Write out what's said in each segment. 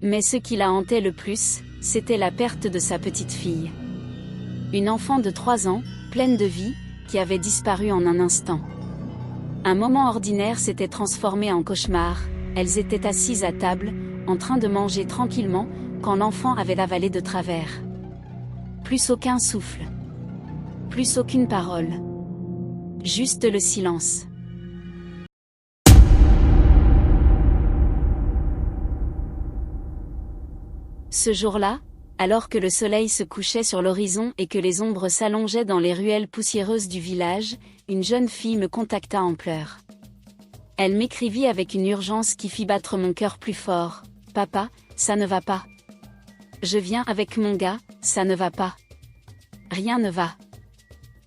Mais ce qui la hantait le plus, c'était la perte de sa petite fille. Une enfant de 3 ans, pleine de vie, qui avait disparu en un instant. Un moment ordinaire s'était transformé en cauchemar. Elles étaient assises à table, en train de manger tranquillement, quand l'enfant avait avalé de travers. Plus aucun souffle. Plus aucune parole. Juste le silence. Ce jour-là, alors que le soleil se couchait sur l'horizon et que les ombres s'allongeaient dans les ruelles poussiéreuses du village, une jeune fille me contacta en pleurs. Elle m'écrivit avec une urgence qui fit battre mon cœur plus fort. « Papa, ça ne va pas. Je viens avec mon gars, ça ne va pas. Rien ne va. »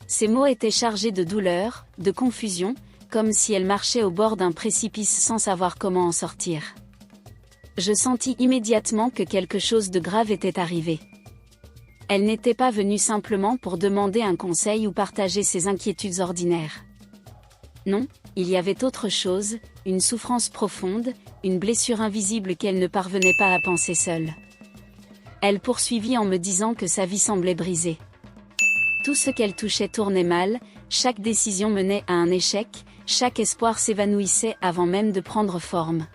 Ces mots étaient chargés de douleur, de confusion, comme si elle marchait au bord d'un précipice sans savoir comment en sortir. Je sentis immédiatement que quelque chose de grave était arrivé. Elle n'était pas venue simplement pour demander un conseil ou partager ses inquiétudes ordinaires. Non, il y avait autre chose, une souffrance profonde, une blessure invisible qu'elle ne parvenait pas à penser seule. Elle poursuivit en me disant que sa vie semblait brisée. Tout ce qu'elle touchait tournait mal, chaque décision menait à un échec, chaque espoir s'évanouissait avant même de prendre forme.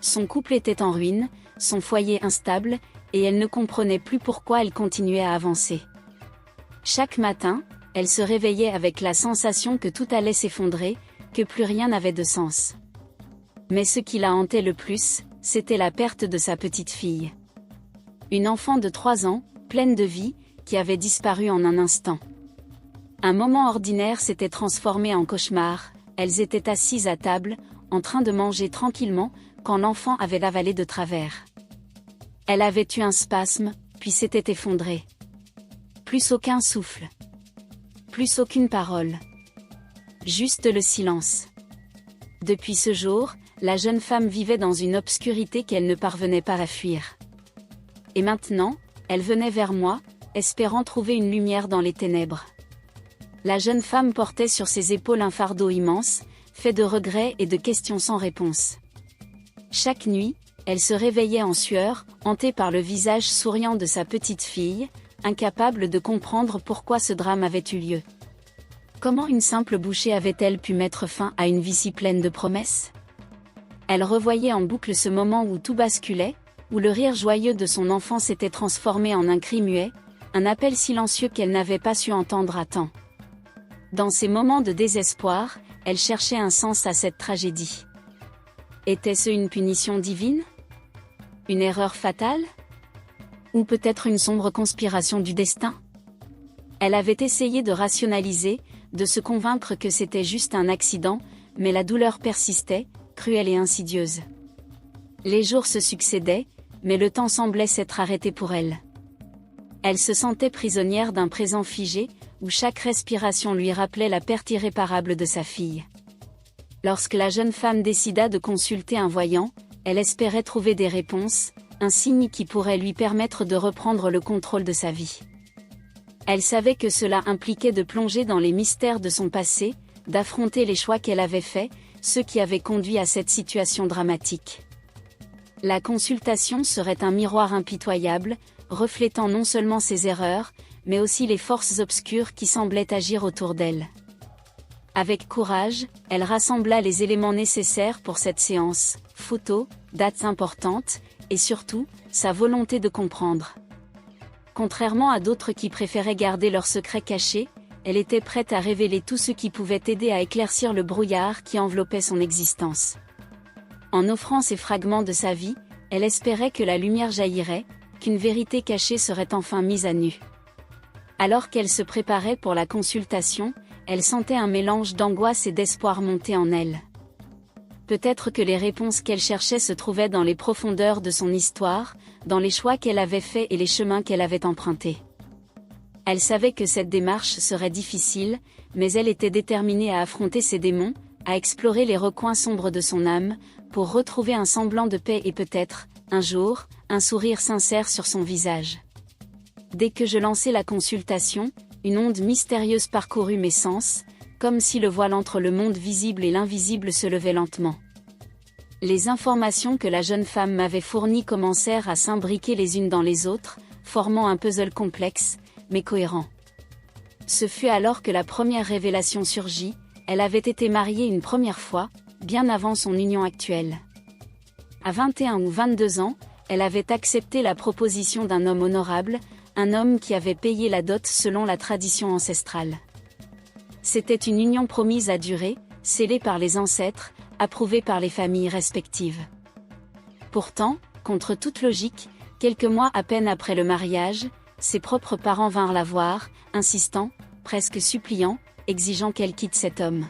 Son couple était en ruine, son foyer instable, et elle ne comprenait plus pourquoi elle continuait à avancer. Chaque matin, elle se réveillait avec la sensation que tout allait s'effondrer, que plus rien n'avait de sens. Mais ce qui la hantait le plus, c'était la perte de sa petite fille. Une enfant de 3 ans, pleine de vie, qui avait disparu en un instant. Un moment ordinaire s'était transformé en cauchemar. Elles étaient assises à table, en train de manger tranquillement, quand l'enfant avait avalé de travers. Elle avait eu un spasme, puis s'était effondrée. Plus aucun souffle. Plus aucune parole. Juste le silence. Depuis ce jour, la jeune femme vivait dans une obscurité qu'elle ne parvenait pas à fuir. Et maintenant, elle venait vers moi, espérant trouver une lumière dans les ténèbres. La jeune femme portait sur ses épaules un fardeau immense, fait de regrets et de questions sans réponse. Chaque nuit, elle se réveillait en sueur, hantée par le visage souriant de sa petite fille, incapable de comprendre pourquoi ce drame avait eu lieu. Comment une simple bouchée avait-elle pu mettre fin à une vie si pleine de promesses? Elle revoyait en boucle ce moment où tout basculait, où le rire joyeux de son enfant s'était transformé en un cri muet, un appel silencieux qu'elle n'avait pas su entendre à temps. Dans ces moments de désespoir, elle cherchait un sens à cette tragédie. Était-ce une punition divine? Une erreur fatale? Ou peut-être une sombre conspiration du destin? Elle avait essayé de rationaliser, de se convaincre que c'était juste un accident, mais la douleur persistait, cruelle et insidieuse. Les jours se succédaient, mais le temps semblait s'être arrêté pour elle. Elle se sentait prisonnière d'un présent figé, où chaque respiration lui rappelait la perte irréparable de sa fille. Lorsque la jeune femme décida de consulter un voyant, elle espérait trouver des réponses, un signe qui pourrait lui permettre de reprendre le contrôle de sa vie. Elle savait que cela impliquait de plonger dans les mystères de son passé, d'affronter les choix qu'elle avait faits, ceux qui avaient conduit à cette situation dramatique. La consultation serait un miroir impitoyable, reflétant non seulement ses erreurs, mais aussi les forces obscures qui semblaient agir autour d'elle. Avec courage, elle rassembla les éléments nécessaires pour cette séance, photos, dates importantes, et surtout, sa volonté de comprendre. Contrairement à d'autres qui préféraient garder leurs secrets cachés, elle était prête à révéler tout ce qui pouvait aider à éclaircir le brouillard qui enveloppait son existence. En offrant ces fragments de sa vie, elle espérait que la lumière jaillirait, qu'une vérité cachée serait enfin mise à nu. Alors qu'elle se préparait pour la consultation, elle sentait un mélange d'angoisse et d'espoir monter en elle. Peut-être que les réponses qu'elle cherchait se trouvaient dans les profondeurs de son histoire, dans les choix qu'elle avait faits et les chemins qu'elle avait empruntés. Elle savait que cette démarche serait difficile, mais elle était déterminée à affronter ses démons, à explorer les recoins sombres de son âme, pour retrouver un semblant de paix et peut-être, un jour, un sourire sincère sur son visage. Dès que je lançai la consultation, une onde mystérieuse parcourut mes sens, comme si le voile entre le monde visible et l'invisible se levait lentement. Les informations que la jeune femme m'avait fournies commencèrent à s'imbriquer les unes dans les autres, formant un puzzle complexe, mais cohérent. Ce fut alors que la première révélation surgit: elle avait été mariée une première fois, bien avant son union actuelle. À 21 ou 22 ans, elle avait accepté la proposition d'un homme honorable, un homme qui avait payé la dot selon la tradition ancestrale. C'était une union promise à durer, scellée par les ancêtres, approuvée par les familles respectives. Pourtant, contre toute logique, quelques mois à peine après le mariage, ses propres parents vinrent la voir, insistant, presque suppliant, exigeant qu'elle quitte cet homme.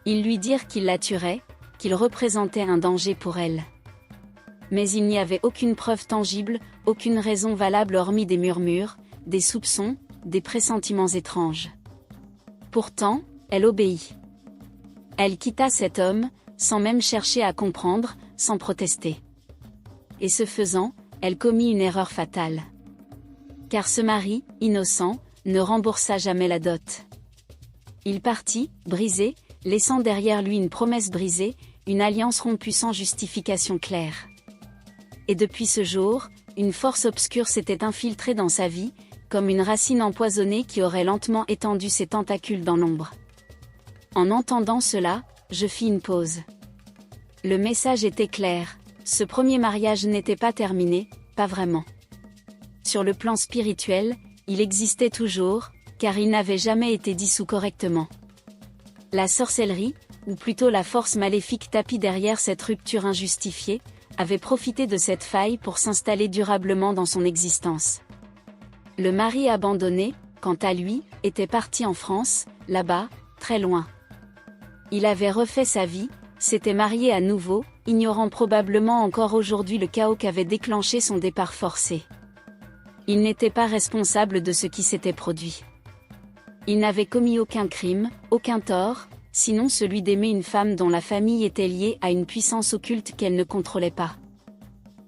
Ils lui dirent qu'il la tuerait, qu'il représentait un danger pour elle. Mais il n'y avait aucune preuve tangible, aucune raison valable hormis des murmures, des soupçons, des pressentiments étranges. Pourtant, elle obéit. Elle quitta cet homme, sans même chercher à comprendre, sans protester. Et ce faisant, elle commit une erreur fatale. Car ce mari, innocent, ne remboursa jamais la dot. Il partit, brisé, laissant derrière lui une promesse brisée, une alliance rompue sans justification claire. Et depuis ce jour, une force obscure s'était infiltrée dans sa vie, comme une racine empoisonnée qui aurait lentement étendu ses tentacules dans l'ombre. En entendant cela, je fis une pause. Le message était clair: ce premier mariage n'était pas terminé, pas vraiment. Sur le plan spirituel, il existait toujours, car il n'avait jamais été dissous correctement. La sorcellerie, ou plutôt la force maléfique tapie derrière cette rupture injustifiée, avait profité de cette faille pour s'installer durablement dans son existence. Le mari abandonné, quant à lui, était parti en France, là-bas, très loin. Il avait refait sa vie, s'était marié à nouveau, ignorant probablement encore aujourd'hui le chaos qu'avait déclenché son départ forcé. Il n'était pas responsable de ce qui s'était produit. Il n'avait commis aucun crime, aucun tort, sinon celui d'aimer une femme dont la famille était liée à une puissance occulte qu'elle ne contrôlait pas.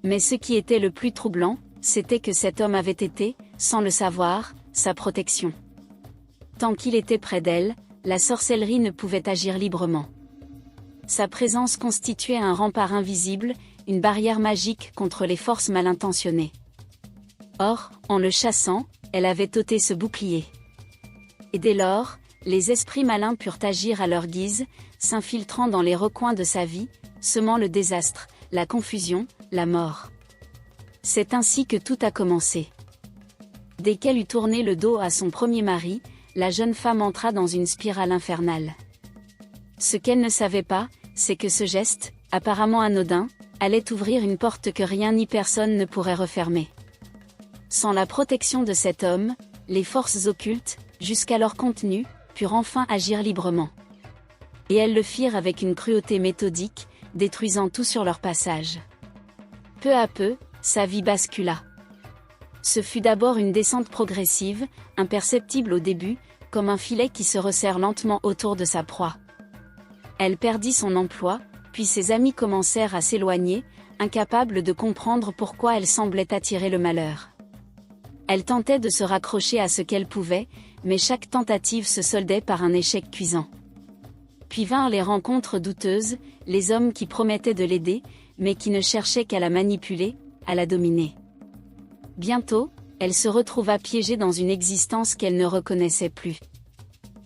Mais ce qui était le plus troublant, c'était que cet homme avait été, sans le savoir, sa protection. Tant qu'il était près d'elle, la sorcellerie ne pouvait agir librement. Sa présence constituait un rempart invisible, une barrière magique contre les forces mal intentionnées. Or, en le chassant, elle avait ôté ce bouclier. Et dès lors, les esprits malins purent agir à leur guise, s'infiltrant dans les recoins de sa vie, semant le désastre, la confusion, la mort. C'est ainsi que tout a commencé. Dès qu'elle eut tourné le dos à son premier mari, la jeune femme entra dans une spirale infernale. Ce qu'elle ne savait pas, c'est que ce geste, apparemment anodin, allait ouvrir une porte que rien ni personne ne pourrait refermer. Sans la protection de cet homme, les forces occultes, jusqu'alors contenues, purent enfin agir librement. Et elles le firent avec une cruauté méthodique, détruisant tout sur leur passage. Peu à peu, sa vie bascula. Ce fut d'abord une descente progressive, imperceptible au début, comme un filet qui se resserre lentement autour de sa proie. Elle perdit son emploi, puis ses amis commencèrent à s'éloigner, incapables de comprendre pourquoi elle semblait attirer le malheur. Elle tentait de se raccrocher à ce qu'elle pouvait, mais chaque tentative se soldait par un échec cuisant. Puis vinrent les rencontres douteuses, les hommes qui promettaient de l'aider, mais qui ne cherchaient qu'à la manipuler, à la dominer. Bientôt, elle se retrouva piégée dans une existence qu'elle ne reconnaissait plus.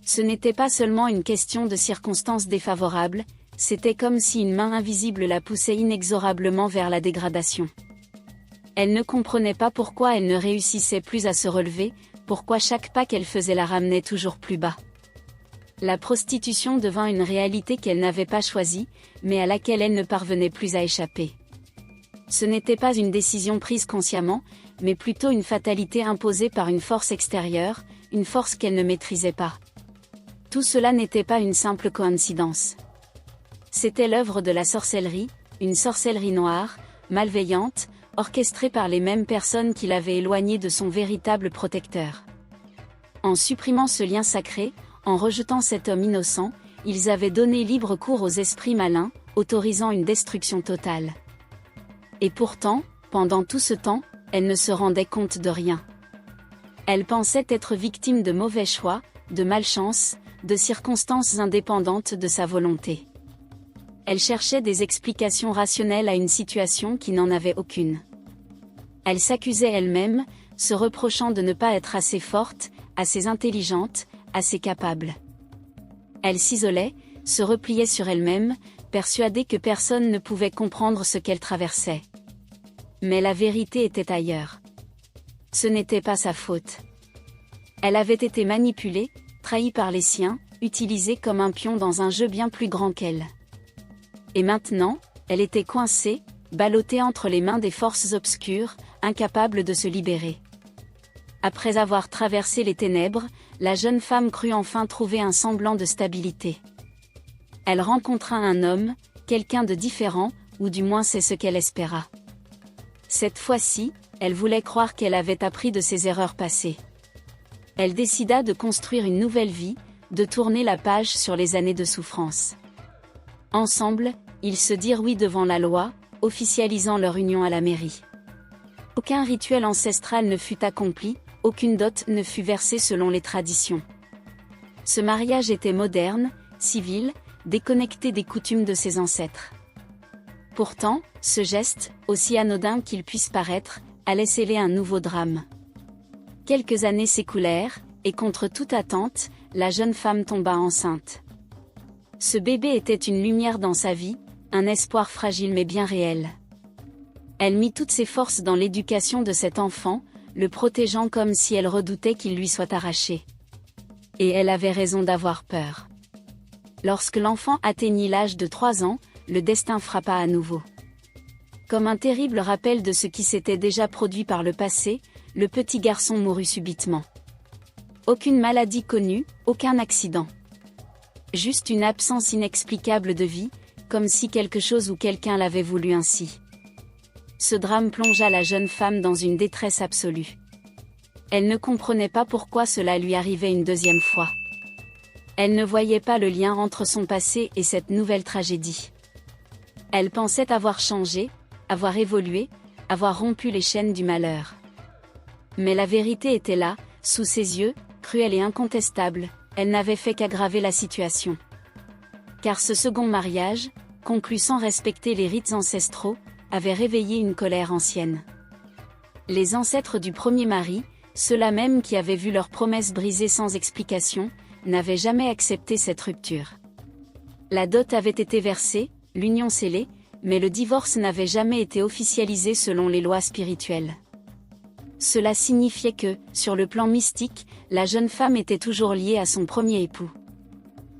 Ce n'était pas seulement une question de circonstances défavorables, c'était comme si une main invisible la poussait inexorablement vers la dégradation. Elle ne comprenait pas pourquoi elle ne réussissait plus à se relever, pourquoi chaque pas qu'elle faisait la ramenait toujours plus bas. La prostitution devint une réalité qu'elle n'avait pas choisie, mais à laquelle elle ne parvenait plus à échapper. Ce n'était pas une décision prise consciemment, mais plutôt une fatalité imposée par une force extérieure, une force qu'elle ne maîtrisait pas. Tout cela n'était pas une simple coïncidence. C'était l'œuvre de la sorcellerie, une sorcellerie noire, malveillante, orchestrée par les mêmes personnes qui l'avaient éloignée de son véritable protecteur. En supprimant ce lien sacré, en rejetant cet homme innocent, ils avaient donné libre cours aux esprits malins, autorisant une destruction totale. Et pourtant, pendant tout ce temps, elle ne se rendait compte de rien. Elle pensait être victime de mauvais choix, de malchance, de circonstances indépendantes de sa volonté. Elle cherchait des explications rationnelles à une situation qui n'en avait aucune. Elle s'accusait elle-même, se reprochant de ne pas être assez forte, assez intelligente, assez capable. Elle s'isolait, se repliait sur elle-même, persuadée que personne ne pouvait comprendre ce qu'elle traversait. Mais la vérité était ailleurs. Ce n'était pas sa faute. Elle avait été manipulée, trahie par les siens, utilisée comme un pion dans un jeu bien plus grand qu'elle. Et maintenant, elle était coincée, ballottée entre les mains des forces obscures, incapable de se libérer. Après avoir traversé les ténèbres, la jeune femme crut enfin trouver un semblant de stabilité. Elle rencontra un homme, quelqu'un de différent, ou du moins c'est ce qu'elle espéra. Cette fois-ci, elle voulait croire qu'elle avait appris de ses erreurs passées. Elle décida de construire une nouvelle vie, de tourner la page sur les années de souffrance. Ensemble, ils se dirent oui devant la loi, officialisant leur union à la mairie. Aucun rituel ancestral ne fut accompli, aucune dot ne fut versée selon les traditions. Ce mariage était moderne, civil, déconnecté des coutumes de ses ancêtres. Pourtant, ce geste, aussi anodin qu'il puisse paraître, allait sceller un nouveau drame. Quelques années s'écoulèrent, et contre toute attente, la jeune femme tomba enceinte. Ce bébé était une lumière dans sa vie, un espoir fragile mais bien réel. Elle mit toutes ses forces dans l'éducation de cet enfant, le protégeant comme si elle redoutait qu'il lui soit arraché. Et elle avait raison d'avoir peur. Lorsque l'enfant atteignit l'âge de 3 ans, le destin frappa à nouveau. Comme un terrible rappel de ce qui s'était déjà produit par le passé, le petit garçon mourut subitement. Aucune maladie connue, aucun accident. Juste une absence inexplicable de vie, comme si quelque chose ou quelqu'un l'avait voulu ainsi. Ce drame plongea la jeune femme dans une détresse absolue. Elle ne comprenait pas pourquoi cela lui arrivait une deuxième fois. Elle ne voyait pas le lien entre son passé et cette nouvelle tragédie. Elle pensait avoir changé, avoir évolué, avoir rompu les chaînes du malheur. Mais la vérité était là, sous ses yeux, cruelle et incontestable, elle n'avait fait qu'aggraver la situation. Car ce second mariage, conclu sans respecter les rites ancestraux, avait réveillé une colère ancienne. Les ancêtres du premier mari, ceux-là même qui avaient vu leurs promesses brisées sans explication, n'avaient jamais accepté cette rupture. La dot avait été versée, l'union scellée, mais le divorce n'avait jamais été officialisé selon les lois spirituelles. Cela signifiait que, sur le plan mystique, la jeune femme était toujours liée à son premier époux.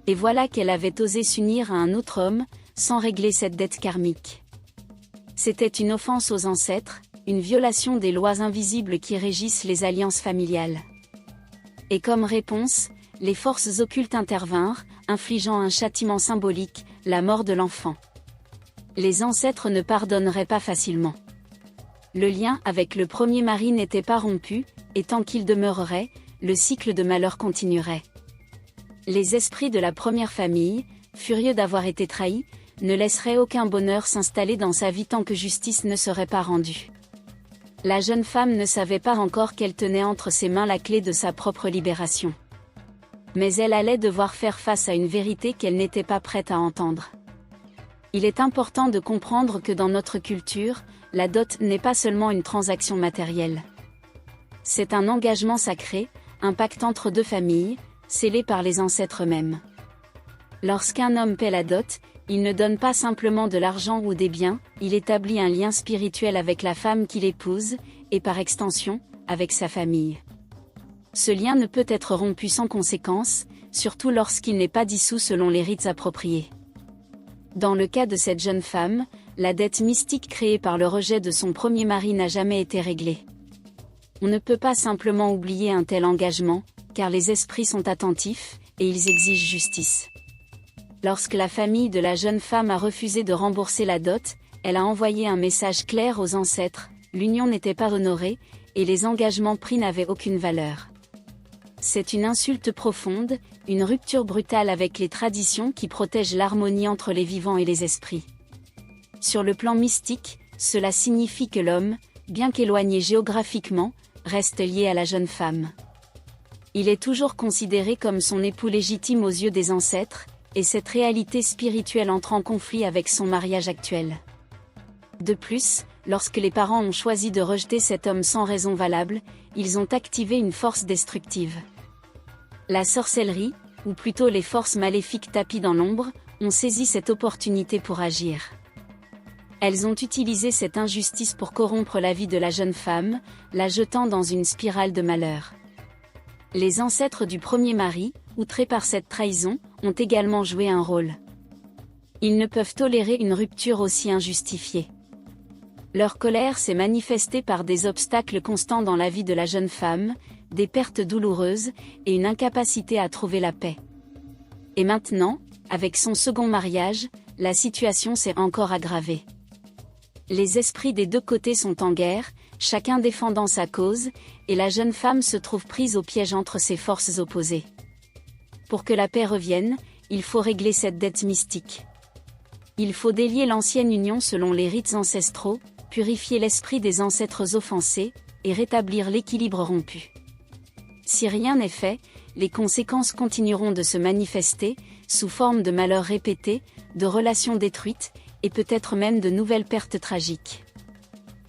Et voilà qu'elle avait osé s'unir à un autre homme, sans régler cette dette karmique. C'était une offense aux ancêtres, une violation des lois invisibles qui régissent les alliances familiales. Et comme réponse, les forces occultes intervinrent, infligeant un châtiment symbolique, la mort de l'enfant. Les ancêtres ne pardonneraient pas facilement. Le lien avec le premier mari n'était pas rompu, et tant qu'il demeurerait, le cycle de malheur continuerait. Les esprits de la première famille, furieux d'avoir été trahis, ne laisseraient aucun bonheur s'installer dans sa vie tant que justice ne serait pas rendue. La jeune femme ne savait pas encore qu'elle tenait entre ses mains la clé de sa propre libération. Mais elle allait devoir faire face à une vérité qu'elle n'était pas prête à entendre. Il est important de comprendre que dans notre culture, la dot n'est pas seulement une transaction matérielle. C'est un engagement sacré, un pacte entre deux familles, scellé par les ancêtres eux-mêmes. Lorsqu'un homme paie la dot, il ne donne pas simplement de l'argent ou des biens, il établit un lien spirituel avec la femme qu'il épouse, et par extension, avec sa famille. Ce lien ne peut être rompu sans conséquence, surtout lorsqu'il n'est pas dissous selon les rites appropriés. Dans le cas de cette jeune femme, la dette mystique créée par le rejet de son premier mari n'a jamais été réglée. On ne peut pas simplement oublier un tel engagement, car les esprits sont attentifs, et ils exigent justice. Lorsque la famille de la jeune femme a refusé de rembourser la dot, elle a envoyé un message clair aux ancêtres, l'union n'était pas honorée, et les engagements pris n'avaient aucune valeur. C'est une insulte profonde, une rupture brutale avec les traditions qui protègent l'harmonie entre les vivants et les esprits. Sur le plan mystique, cela signifie que l'homme, bien qu'éloigné géographiquement, reste lié à la jeune femme. Il est toujours considéré comme son époux légitime aux yeux des ancêtres, et cette réalité spirituelle entre en conflit avec son mariage actuel. De plus, lorsque les parents ont choisi de rejeter cet homme sans raison valable, ils ont activé une force destructive. La sorcellerie, ou plutôt les forces maléfiques tapies dans l'ombre, ont saisi cette opportunité pour agir. Elles ont utilisé cette injustice pour corrompre la vie de la jeune femme, la jetant dans une spirale de malheur. Les ancêtres du premier mari, outrés par cette trahison, ont également joué un rôle. Ils ne peuvent tolérer une rupture aussi injustifiée. Leur colère s'est manifestée par des obstacles constants dans la vie de la jeune femme, des pertes douloureuses, et une incapacité à trouver la paix. Et maintenant, avec son second mariage, la situation s'est encore aggravée. Les esprits des deux côtés sont en guerre, chacun défendant sa cause, et la jeune femme se trouve prise au piège entre ces forces opposées. Pour que la paix revienne, il faut régler cette dette mystique. Il faut délier l'ancienne union selon les rites ancestraux, purifier l'esprit des ancêtres offensés, et rétablir l'équilibre rompu. Si rien n'est fait, les conséquences continueront de se manifester, sous forme de malheurs répétés, de relations détruites, et peut-être même de nouvelles pertes tragiques.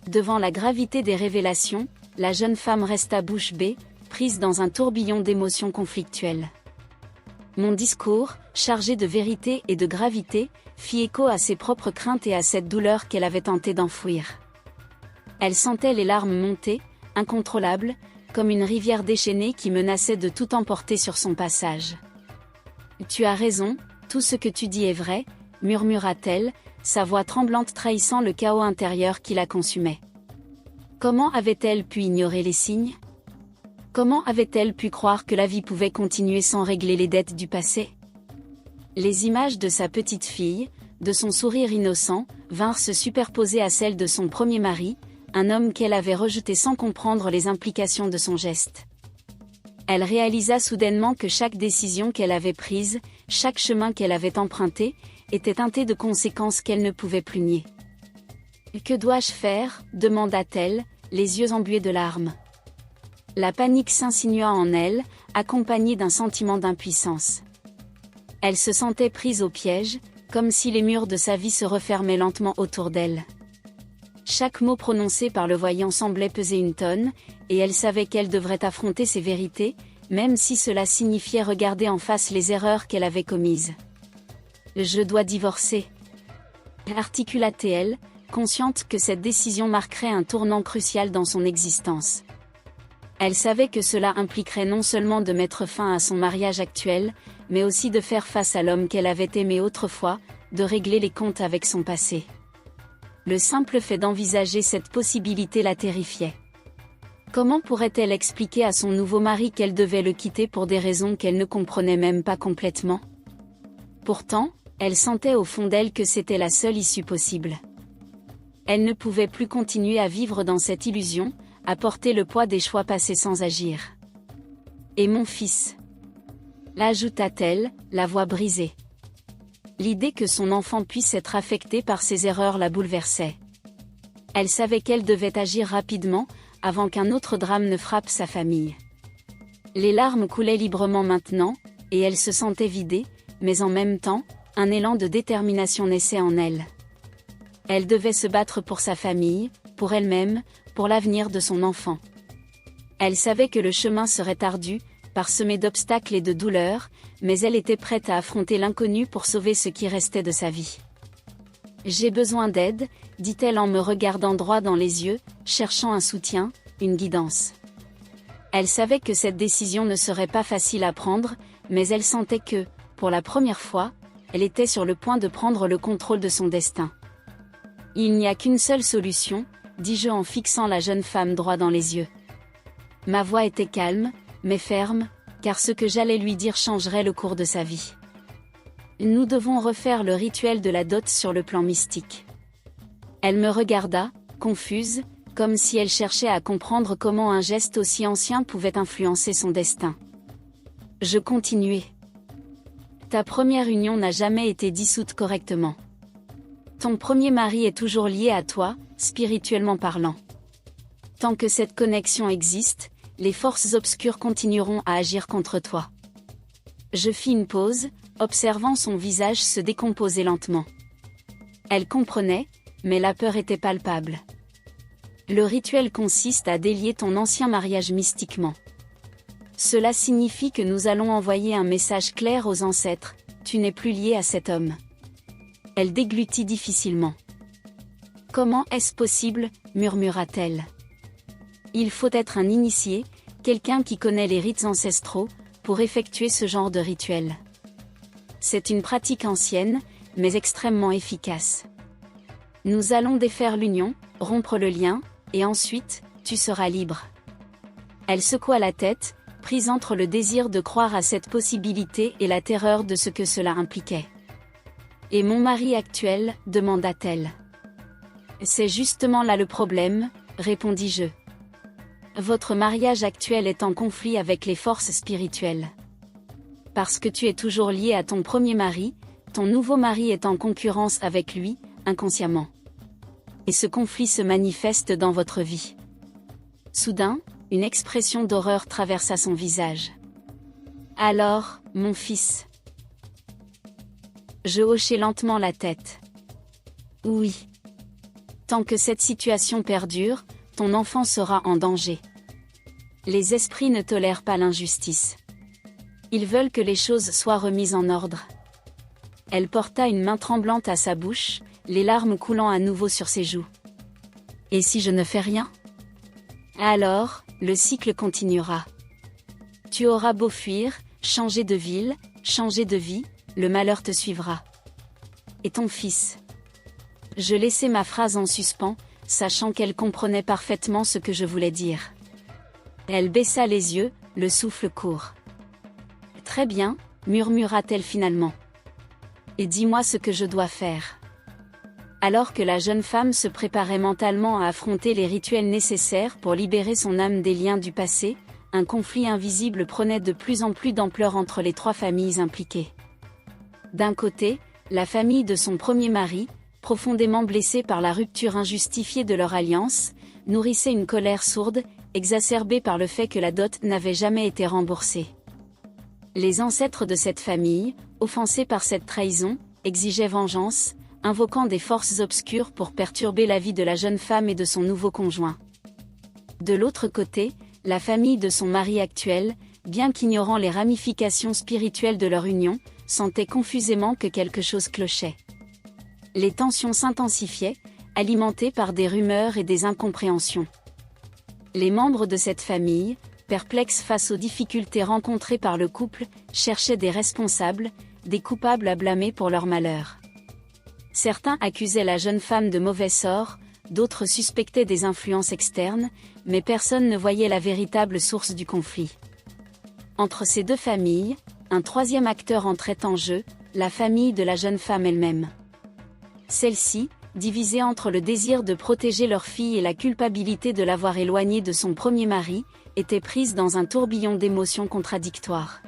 Devant la gravité des révélations, la jeune femme resta bouche bée, prise dans un tourbillon d'émotions conflictuelles. Mon discours, chargé de vérité et de gravité, fit écho à ses propres craintes et à cette douleur qu'elle avait tenté d'enfouir. Elle sentait les larmes monter, incontrôlables, comme une rivière déchaînée qui menaçait de tout emporter sur son passage. « Tu as raison, tout ce que tu dis est vrai », murmura-t-elle, sa voix tremblante trahissant le chaos intérieur qui la consumait. Comment avait-elle pu ignorer les signes ? Comment avait-elle pu croire que la vie pouvait continuer sans régler les dettes du passé ? Les images de sa petite fille, de son sourire innocent, vinrent se superposer à celles de son premier mari, un homme qu'elle avait rejeté sans comprendre les implications de son geste. Elle réalisa soudainement que chaque décision qu'elle avait prise, chaque chemin qu'elle avait emprunté, était teinté de conséquences qu'elle ne pouvait plus nier. « Que dois-je faire » demanda-t-elle, les yeux embués de larmes. La panique s'insinua en elle, accompagnée d'un sentiment d'impuissance. Elle se sentait prise au piège, comme si les murs de sa vie se refermaient lentement autour d'elle. Chaque mot prononcé par le voyant semblait peser une tonne, et elle savait qu'elle devrait affronter ses vérités, même si cela signifiait regarder en face les erreurs qu'elle avait commises. « Je dois divorcer », articula-t-elle, consciente que cette décision marquerait un tournant crucial dans son existence. Elle savait que cela impliquerait non seulement de mettre fin à son mariage actuel, mais aussi de faire face à l'homme qu'elle avait aimé autrefois, de régler les comptes avec son passé. Le simple fait d'envisager cette possibilité la terrifiait. Comment pourrait-elle expliquer à son nouveau mari qu'elle devait le quitter pour des raisons qu'elle ne comprenait même pas complètement ? Pourtant, elle sentait au fond d'elle que c'était la seule issue possible. Elle ne pouvait plus continuer à vivre dans cette illusion, à porter le poids des choix passés sans agir. « Et mon fils » ajouta-t-elle, la voix brisée. L'idée que son enfant puisse être affecté par ses erreurs la bouleversait. Elle savait qu'elle devait agir rapidement, avant qu'un autre drame ne frappe sa famille. Les larmes coulaient librement maintenant, et elle se sentait vidée, mais en même temps, un élan de détermination naissait en elle. Elle devait se battre pour sa famille, pour elle-même, pour l'avenir de son enfant. Elle savait que le chemin serait ardu, parsemé d'obstacles et de douleurs, mais elle était prête à affronter l'inconnu pour sauver ce qui restait de sa vie. « J'ai besoin d'aide », dit-elle en me regardant droit dans les yeux, cherchant un soutien, une guidance. Elle savait que cette décision ne serait pas facile à prendre, mais elle sentait que, pour la première fois, elle était sur le point de prendre le contrôle de son destin. « Il n'y a qu'une seule solution », dis-je en fixant la jeune femme droit dans les yeux. Ma voix était calme, mais ferme, car ce que j'allais lui dire changerait le cours de sa vie. Nous devons refaire le rituel de la dot sur le plan mystique. Elle me regarda, confuse, comme si elle cherchait à comprendre comment un geste aussi ancien pouvait influencer son destin. Je continuai. Ta première union n'a jamais été dissoute correctement. Ton premier mari est toujours lié à toi, spirituellement parlant. Tant que cette connexion existe, les forces obscures continueront à agir contre toi. Je fis une pause, observant son visage se décomposer lentement. Elle comprenait, mais la peur était palpable. Le rituel consiste à délier ton ancien mariage mystiquement. Cela signifie que nous allons envoyer un message clair aux ancêtres, tu n'es plus lié à cet homme. Elle déglutit difficilement. Comment est-ce possible, murmura-t-elle. Il faut être un initié, quelqu'un qui connaît les rites ancestraux, pour effectuer ce genre de rituel. C'est une pratique ancienne, mais extrêmement efficace. Nous allons défaire l'union, rompre le lien, et ensuite, tu seras libre. Elle secoua la tête, prise entre le désir de croire à cette possibilité et la terreur de ce que cela impliquait. Et mon mari actuel, demanda-t-elle. C'est justement là le problème, répondis-je. Votre mariage actuel est en conflit avec les forces spirituelles. Parce que tu es toujours lié à ton premier mari, ton nouveau mari est en concurrence avec lui, inconsciemment. Et ce conflit se manifeste dans votre vie. Soudain, une expression d'horreur traversa son visage. Alors, mon fils. Je hochai lentement la tête. Oui. Tant que cette situation perdure, ton enfant sera en danger. Les esprits ne tolèrent pas l'injustice. Ils veulent que les choses soient remises en ordre. Elle porta une main tremblante à sa bouche, les larmes coulant à nouveau sur ses joues. Et si je ne fais rien? Alors, le cycle continuera. Tu auras beau fuir, changer de ville, changer de vie, le malheur te suivra. Et ton fils? Je laissai ma phrase en suspens, sachant qu'elle comprenait parfaitement ce que je voulais dire. Elle baissa les yeux, le souffle court. Très bien, murmura-t-elle finalement. Et dis-moi ce que je dois faire. Alors que la jeune femme se préparait mentalement à affronter les rituels nécessaires pour libérer son âme des liens du passé, un conflit invisible prenait de plus en plus d'ampleur entre les trois familles impliquées. D'un côté, la famille de son premier mari, profondément blessée par la rupture injustifiée de leur alliance, nourrissait une colère sourde, exacerbée par le fait que la dot n'avait jamais été remboursée. Les ancêtres de cette famille, offensés par cette trahison, exigeaient vengeance, invoquant des forces obscures pour perturber la vie de la jeune femme et de son nouveau conjoint. De l'autre côté, la famille de son mari actuel, bien qu'ignorant les ramifications spirituelles de leur union, sentait confusément que quelque chose clochait. Les tensions s'intensifiaient, alimentées par des rumeurs et des incompréhensions. Les membres de cette famille, perplexes face aux difficultés rencontrées par le couple, cherchaient des responsables, des coupables à blâmer pour leur malheur. Certains accusaient la jeune femme de mauvais sort, d'autres suspectaient des influences externes, mais personne ne voyait la véritable source du conflit. Entre ces deux familles, un troisième acteur entrait en jeu, la famille de la jeune femme elle-même. Celle-ci, divisée entre le désir de protéger leur fille et la culpabilité de l'avoir éloignée de son premier mari, était prise dans un tourbillon d'émotions contradictoires.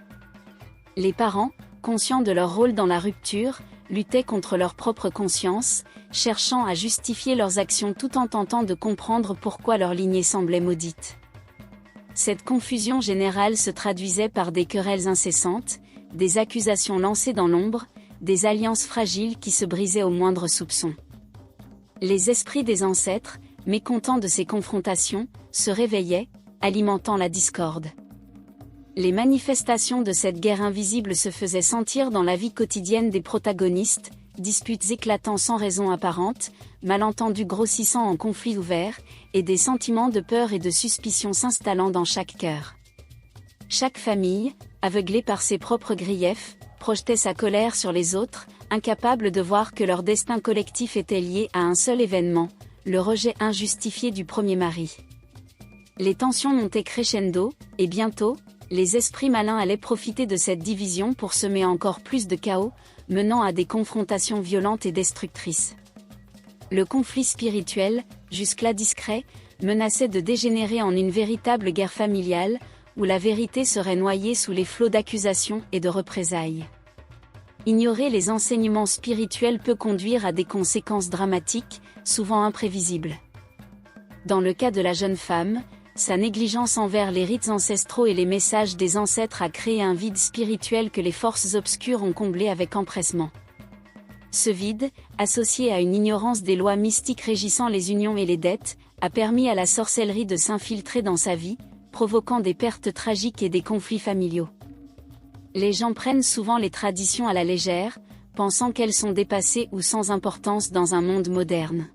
Les parents, conscients de leur rôle dans la rupture, luttaient contre leur propre conscience, cherchant à justifier leurs actions tout en tentant de comprendre pourquoi leur lignée semblait maudite. Cette confusion générale se traduisait par des querelles incessantes, des accusations lancées dans l'ombre, des alliances fragiles qui se brisaient au moindre soupçon. Les esprits des ancêtres, mécontents de ces confrontations, se réveillaient, alimentant la discorde. Les manifestations de cette guerre invisible se faisaient sentir dans la vie quotidienne des protagonistes, disputes éclatant sans raison apparente, malentendus grossissant en conflits ouverts, et des sentiments de peur et de suspicion s'installant dans chaque cœur. Chaque famille, aveuglée par ses propres griefs, projetait sa colère sur les autres, incapable de voir que leur destin collectif était lié à un seul événement, le rejet injustifié du premier mari. Les tensions montaient crescendo, et bientôt, les esprits malins allaient profiter de cette division pour semer encore plus de chaos, menant à des confrontations violentes et destructrices. Le conflit spirituel, jusque-là discret, menaçait de dégénérer en une véritable guerre familiale, où la vérité serait noyée sous les flots d'accusations et de représailles. Ignorer les enseignements spirituels peut conduire à des conséquences dramatiques, souvent imprévisibles. Dans le cas de la jeune femme, sa négligence envers les rites ancestraux et les messages des ancêtres a créé un vide spirituel que les forces obscures ont comblé avec empressement. Ce vide, associé à une ignorance des lois mystiques régissant les unions et les dettes, a permis à la sorcellerie de s'infiltrer dans sa vie, provoquant des pertes tragiques et des conflits familiaux. Les gens prennent souvent les traditions à la légère, pensant qu'elles sont dépassées ou sans importance dans un monde moderne.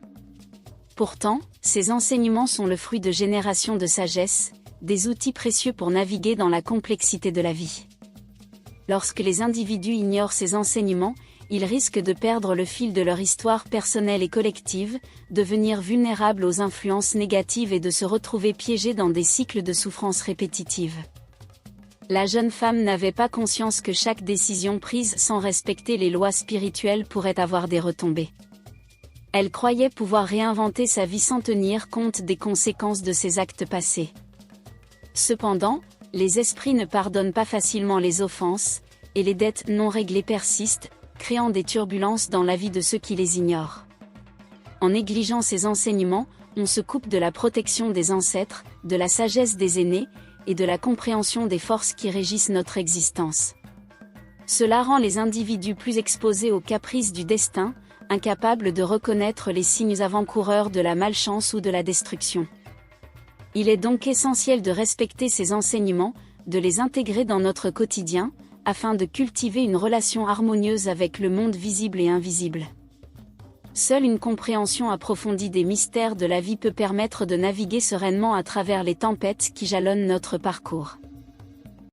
Pourtant, ces enseignements sont le fruit de générations de sagesse, des outils précieux pour naviguer dans la complexité de la vie. Lorsque les individus ignorent ces enseignements, ils risquent de perdre le fil de leur histoire personnelle et collective, devenir vulnérables aux influences négatives et de se retrouver piégés dans des cycles de souffrance répétitives. La jeune femme n'avait pas conscience que chaque décision prise sans respecter les lois spirituelles pourrait avoir des retombées. Elle croyait pouvoir réinventer sa vie sans tenir compte des conséquences de ses actes passés. Cependant, les esprits ne pardonnent pas facilement les offenses, et les dettes non réglées persistent, créant des turbulences dans la vie de ceux qui les ignorent. En négligeant ces enseignements, on se coupe de la protection des ancêtres, de la sagesse des aînés, et de la compréhension des forces qui régissent notre existence. Cela rend les individus plus exposés aux caprices du destin, incapables de reconnaître les signes avant-coureurs de la malchance ou de la destruction. Il est donc essentiel de respecter ces enseignements, de les intégrer dans notre quotidien, afin de cultiver une relation harmonieuse avec le monde visible et invisible. Seule une compréhension approfondie des mystères de la vie peut permettre de naviguer sereinement à travers les tempêtes qui jalonnent notre parcours.